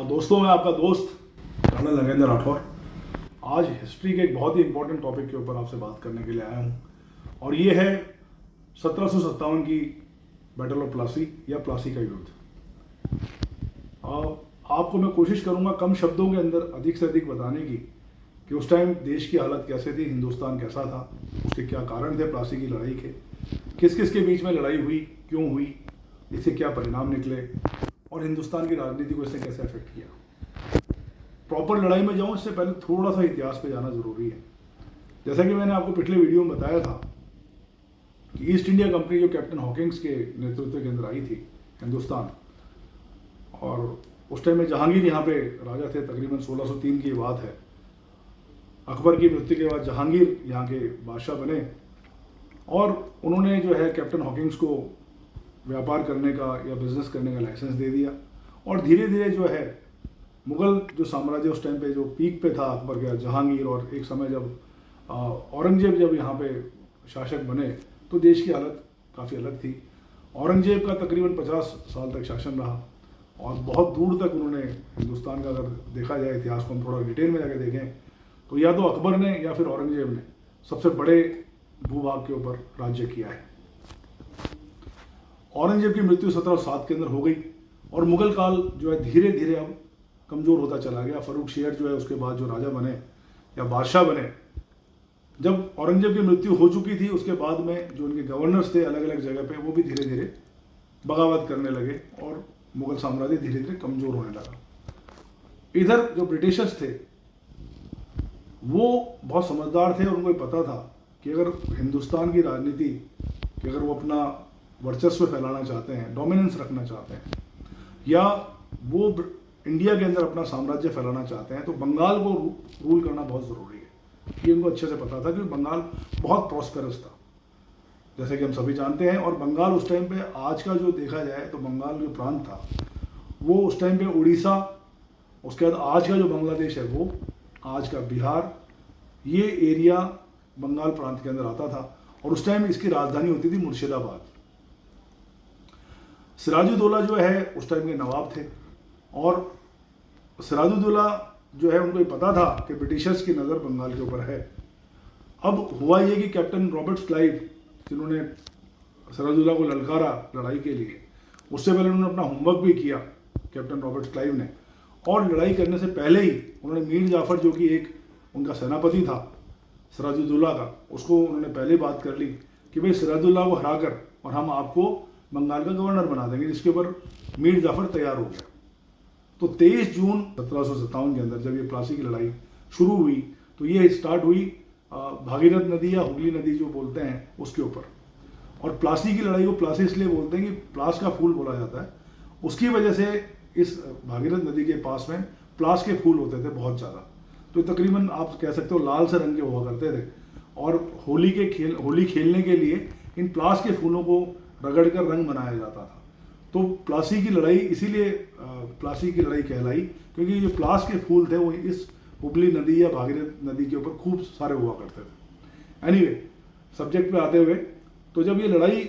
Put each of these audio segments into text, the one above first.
दोस्तों, मैं आपका दोस्त कर्नल नरेंद्र राठौर आज हिस्ट्री के एक बहुत ही इंपॉर्टेंट टॉपिक के ऊपर आपसे बात करने के लिए आया हूँ और ये है 1757 की बैटल ऑफ प्लासी या प्लासी का युद्ध। आपको मैं कोशिश करूँगा कम शब्दों के अंदर अधिक से अधिक बताने की कि उस टाइम देश की हालत कैसे थी, हिंदुस्तान कैसा था, उसके क्या कारण थे प्लासी की लड़ाई के, किस किस के बीच में लड़ाई हुई, क्यों हुई, इससे क्या परिणाम निकले और हिंदुस्तान की राजनीति को इसने कैसे अफेक्ट किया। प्रॉपर लड़ाई में जाऊं इससे पहले थोड़ा सा इतिहास पे जाना जरूरी है। जैसा कि मैंने आपको पिछले वीडियो में बताया था कि ईस्ट इंडिया कंपनी जो कैप्टन हॉकिंग्स के नेतृत्व के अंदर आई थी हिंदुस्तान, और उस टाइम में जहांगीर यहाँ पे राजा थे। तकरीबन 1603 की बात है। अकबर की मृत्यु के बाद जहांगीर यहाँ के बादशाह बने और उन्होंने जो है कैप्टन हॉकिंग्स को व्यापार करने का या बिजनेस करने का लाइसेंस दे दिया और धीरे धीरे जो है मुगल जो साम्राज्य उस टाइम पे जो पीक पे था अकबर का, जहांगीर, और एक समय जब औरंगजेब जब यहाँ पे शासक बने तो देश की हालत काफ़ी अलग थी। औरंगजेब का तकरीबन 50 साल तक शासन रहा और बहुत दूर तक उन्होंने हिंदुस्तान का, अगर देखा जाए इतिहास को हम थोड़ा डिटेल में जाकर देखें तो या तो अकबर ने या फिर औरंगजेब ने सबसे बड़े भूभाग के ऊपर राज्य किया है। औरंगजेब की मृत्यु 1707 के अंदर हो गई और मुगल काल जो है धीरे धीरे अब कमज़ोर होता चला गया। फर्रुख शेर जो है उसके बाद जो राजा बने या बादशाह बने, जब औरंगजेब की मृत्यु हो चुकी थी उसके बाद में जो उनके गवर्नर्स थे अलग अलग जगह पे, वो भी धीरे धीरे बगावत करने लगे और मुगल साम्राज्य धीरे धीरे कमज़ोर होने लगा। इधर जो ब्रिटिशर्स थे वो बहुत समझदार थे और उनको पता था कि अगर हिंदुस्तान की राजनीति कि अगर वो अपना वर्चस्व फैलाना चाहते हैं, डोमिनेंस रखना चाहते हैं, या वो इंडिया के अंदर अपना साम्राज्य फैलाना चाहते हैं, तो बंगाल को रूल करना बहुत ज़रूरी है। ये उनको अच्छे से पता था कि बंगाल बहुत प्रॉस्पेरस था, जैसे कि हम सभी जानते हैं। और बंगाल उस टाइम पे, आज का जो देखा जाए तो बंगाल जो प्रांत था वो उस टाइम पे उड़ीसा, उसके बाद आज का जो बांग्लादेश है वो, आज का बिहार, ये एरिया बंगाल प्रांत के अंदर आता था। और उस टाइम इसकी राजधानी होती थी मुर्शिदाबाद। सिराजुद्दौला जो है उस टाइम के नवाब थे और सिराजुद्दौला जो है उनको पता था कि ब्रिटिशर्स की नज़र बंगाल के ऊपर है। अब हुआ ये कि कैप्टन रॉबर्ट क्लाइव, जिन्होंने सिराजुद्दौला को ललकारा लड़ाई के लिए, उससे पहले उन्होंने अपना होमवर्क भी किया कैप्टन रॉबर्ट क्लाइव ने, और लड़ाई करने से पहले ही उन्होंने मीर जाफर, जो कि एक उनका सेनापति था सिराजुद्दौला का, उसको उन्होंने पहले बात कर ली कि भाई सिराजुद्दौला को हराकर और हम आपको बंगाल का गवर्नर बना देंगे, जिसके ऊपर मीर जाफर तैयार हो गया। तो 23 जून 1757 के अंदर जब ये प्लासी की लड़ाई शुरू हुई तो ये स्टार्ट हुई भागीरथ नदी या हुगली नदी जो बोलते हैं उसके ऊपर। और प्लासी की लड़ाई को प्लासी इसलिए बोलते हैं कि प्लास का फूल बोला जाता है, उसकी वजह से इस भागीरथ नदी के पास में प्लास के फूल होते थे बहुत ज़्यादा, तो तकरीबन आप कह सकते हो लाल से रंग के हुआ करते थे। और होली खेलने के लिए इन प्लास के फूलों को रगड़ कर रंग बनाया जाता था। तो प्लासी की लड़ाई इसीलिए प्लासी की लड़ाई कहलाई क्योंकि जो प्लास के फूल थे वो इस हुगली नदी या भागीरथ नदी के ऊपर खूब सारे हुआ करते थे। एनीवे, सब्जेक्ट पे आते हुए, तो जब ये लड़ाई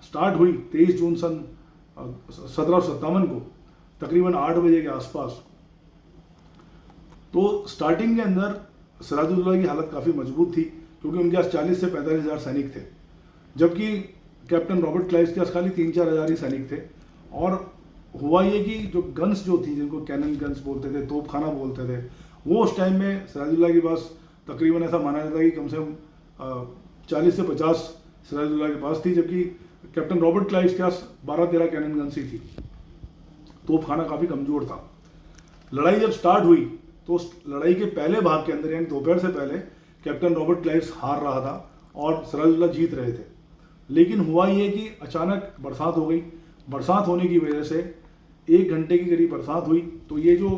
स्टार्ट हुई 23 जून सन 1757 को तकरीबन 8 बजे के आसपास, तो स्टार्टिंग के अंदर सिराजुद्दौला की हालत काफ़ी मजबूत थी क्योंकि उनके पास 40 से 45 हज़ार सैनिक थे, जबकि कैप्टन रॉबर्ट क्लाइव के पास खाली 3-4 हज़ार ही सैनिक थे। और हुआ ये कि जो गन्स जो थी, जिनको कैनन गन्स बोलते थे, तोपखाना बोलते थे, वो उस टाइम में सिराजुद्दौला के पास तकरीबन ऐसा माना जाता है कि कम से कम 40 से 50 सिराजुद्दौला के पास थी, जबकि कैप्टन रॉबर्ट क्लाइव के पास 12-13 कैनन गन्स ही थी। तोपखाना काफ़ी कमज़ोर था। लड़ाई जब स्टार्ट हुई तो उस लड़ाई के पहले भाग के अंदर, यानी दोपहर से पहले, कैप्टन रॉबर्ट क्लाइव हार रहा था और सिराजुद्दौला जीत रहे थे। लेकिन हुआ ये कि अचानक बरसात हो गई। बरसात होने की वजह से 1 घंटे की करीब बरसात हुई, तो ये जो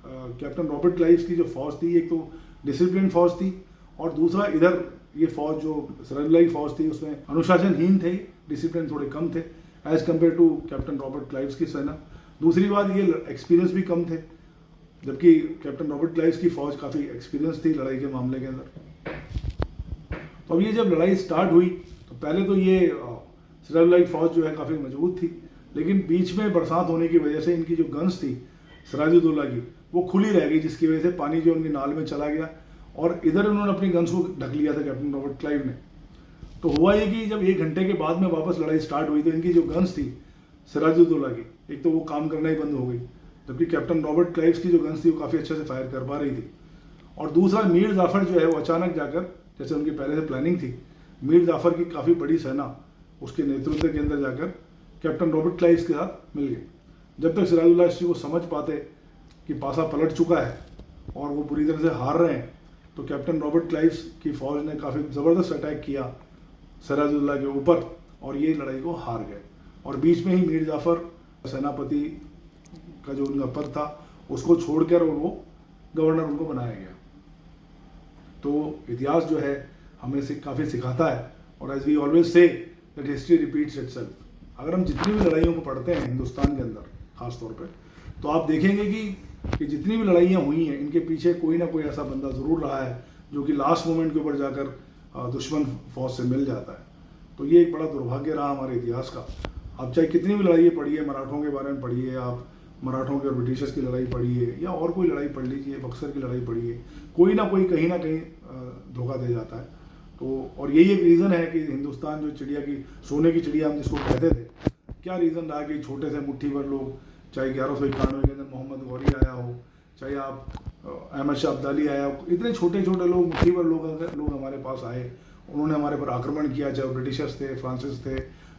कैप्टन रॉबर्ट क्लाइव की जो फौज थी, एक तो डिसिप्लिन फौज थी और दूसरा इधर ये फौज जो सिराजुद्दौला की फौज थी उसमें अनुशासनहीन थे, डिसिप्लिन थोड़े कम थे as compared to captain Robert Clive की सेना। दूसरी बात, ये एक्सपीरियंस भी कम थे, जबकि कैप्टन रॉबर्ट क्लाइव की फौज काफ़ी एक्सपीरियंस थी लड़ाई के मामले के अंदर। तो अब ये जब लड़ाई स्टार्ट हुई तो पहले तो ये सिराजुद्दौला की फौज जो है काफ़ी मजबूत थी, लेकिन बीच में बरसात होने की वजह से इनकी जो गन्स थी सिराजुद्दौला की, वो खुली रह गई, जिसकी वजह से पानी जो उनकी नाल में चला गया और इधर उन्होंने अपनी गन्स को ढक लिया था कैप्टन रॉबर्ट क्लाइव ने। तो हुआ ये कि जब 1 घंटे के बाद में वापस लड़ाई स्टार्ट हुई तो इनकी जो गन्स थी सिराजुद्दौला की, एक तो वो काम करना ही बंद हो गई, जबकि कैप्टन रॉबर्ट क्लाइव की जो गन्स थी वो काफ़ी अच्छे से फायर कर पा रही थी। और दूसरा मीर जाफर जो है वो अचानक जाकर, जैसे उनकी पहले से प्लानिंग थी, मीर जाफर की काफ़ी बड़ी सेना उसके नेतृत्व के अंदर जाकर कैप्टन रॉबर्ट क्लाइव के साथ मिल गई। जब तक सिराजुद्दौला इस चीज़ को समझ पाते कि पासा पलट चुका है और वो पूरी तरह से हार रहे हैं, तो कैप्टन रॉबर्ट क्लाइव की फौज ने काफ़ी ज़बरदस्त अटैक किया सिराजुद्दौला के ऊपर और ये लड़ाई को हार गए। और बीच में ही मीर जाफर सेनापति का जो उनका पद था उसको छोड़कर और वो गवर्नर उनको बनाया गया। तो इतिहास जो है हमें काफ़ी सिखाता है, और as we always say that history repeats itself. अगर हम जितनी भी लड़ाइयों को पढ़ते हैं हिंदुस्तान के अंदर खास तौर पे, तो आप देखेंगे कि जितनी भी लड़ाइयाँ हुई हैं इनके पीछे कोई ना कोई ऐसा बंदा ज़रूर रहा है जो कि लास्ट मोमेंट के ऊपर जाकर दुश्मन फौज से मिल जाता है। तो ये एक बड़ा दुर्भाग्य रहा हमारे इतिहास का। आप चाहे कितनी भी लड़ाइयाँ पढ़िए, मराठों के बारे में पढ़िए, आप मराठों के और ब्रिटिशर्स की लड़ाई पढ़िए या और कोई लड़ाई पढ़ लीजिए, बक्सर की लड़ाई पढ़िए, कोई ना कोई कहीं ना कहीं धोखा दे जाता है। तो और यही एक रीज़न है कि हिंदुस्तान जो चिड़िया की, सोने की चिड़िया हम जिसको कहते थे, क्या रीज़न रहा कि छोटे से मुट्ठी भर लोग, चाहे 1191 के अंदर मोहम्मद गौरी आया हो, चाहे आप अहमद शाह अब्दाली आया हो, इतने छोटे छोटे लोग, मुट्ठी भर लोग हमारे पास आए, उन्होंने हमारे पर आक्रमण किया, चाहे ब्रिटिशर्स थे, फ्रांसिस थे,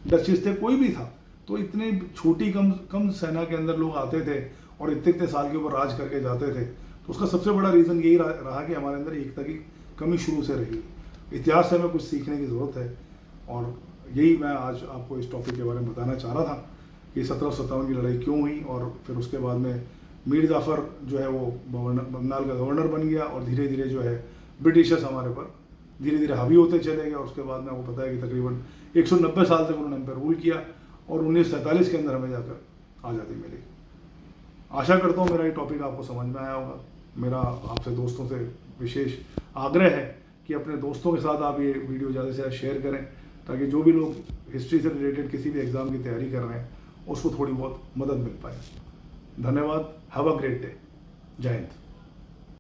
डचेस थे, कोई भी था। तो इतनी छोटी कम सेना के अंदर लोग आते थे और इतने साल के ऊपर राज करके जाते थे। तो उसका सबसे बड़ा रीज़न यही रहा कि हमारे अंदर एकता की कमी शुरू से रही। इतिहास से हमें कुछ सीखने की ज़रूरत है, और यही मैं आज आपको इस टॉपिक के बारे में बताना चाह रहा था कि 1757 की लड़ाई क्यों हुई, और फिर उसके बाद में मीर जाफर जो है वो बंगाल का गवर्नर बन गया, और धीरे धीरे जो है ब्रिटिशर्स हमारे पर धीरे धीरे हावी होते चले गए। और उसके बाद में आपको पता है कि तकरीबन 190 साल तक उन्होंने हम पर रूल किया, और 1947 के अंदर हमें जाकर आज़ादी मिली। आशा करता हूँ मेरा ये टॉपिक आपको समझ में आया होगा। मेरा आपसे दोस्तों से विशेष आग्रह है कि अपने दोस्तों के साथ आप ये वीडियो ज़्यादा से ज़्यादा शेयर करें, ताकि जो भी लोग हिस्ट्री से रिलेटेड किसी भी एग्ज़ाम की तैयारी कर रहे हैं उसको थोड़ी बहुत मदद मिल पाए। धन्यवाद। Have a great day. जय हिंद।